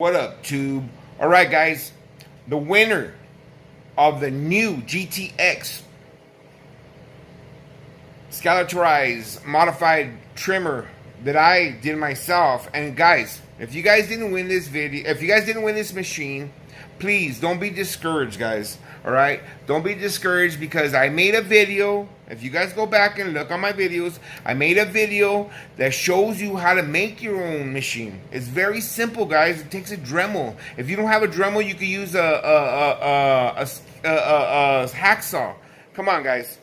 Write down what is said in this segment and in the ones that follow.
What up, tube? Alright, guys, the winner of the new GTX scalarized modified trimmer that I did myself. And guys, if you guys didn't win this video, if you guys didn't win this machine, please don't be discouraged, guys. Alright, don't be discouraged, because I made a video. If you guys go back and look on my videos, I made a video that shows you how to make your own machine. It's very simple, guys. It takes a Dremel. If you don't have a Dremel, you can use a hacksaw. Come on, guys.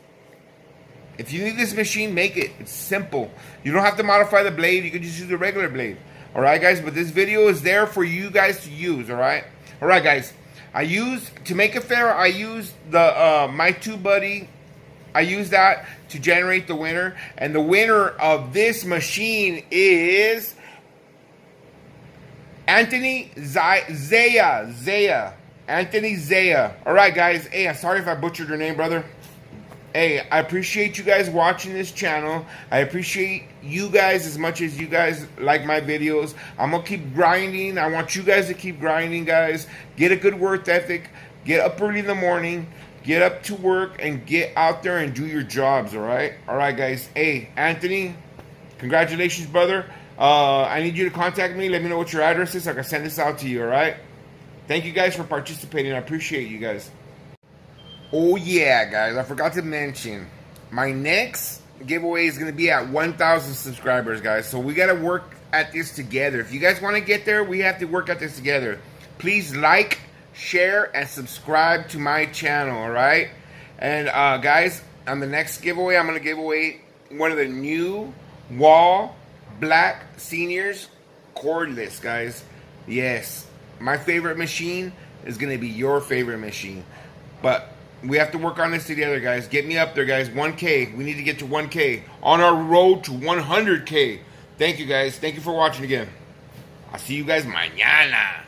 If you need this machine, make it. It's simple. You don't have to modify the blade. You can just use a regular blade. Alright, guys? But this video is there for you guys to use, alright? Alright, guys. To make it fair, I used the My Tube Buddy. I use that to generate the winner. And the winner of this machine is Anthony Zaya. Anthony Zaya. Alright, guys. Hey, I'm sorry if I butchered your name, brother. Hey, I appreciate you guys watching this channel. I appreciate you guys as much as you guys like my videos. I'm going to keep grinding. I want you guys to keep grinding, guys. Get a good work ethic. Get up early in the morning. Get up to work and get out there and do your jobs, alright? Alright, guys. Hey, Anthony, congratulations, brother. I need you to contact me. Let me know what your address is so I can send this out to you, alright? Thank you guys for participating. I appreciate you guys. Oh, yeah, guys. I forgot to mention, my next giveaway is going to be at 1,000 subscribers, guys. So we got to work at this together. If you guys want to get there, we have to work at this together. Please like, share, and subscribe to my channel, alright? And guys, on the next giveaway, I'm going to give away one of the new Walh Black Seniors cordless, guys. Yes, my favorite machine is going to be your favorite machine. But we have to work on this together, guys. Get me up there, guys. 1K. We need to get to 1K. On our road to 100K. Thank you, guys. Thank you for watching again. I'll see you guys mañana.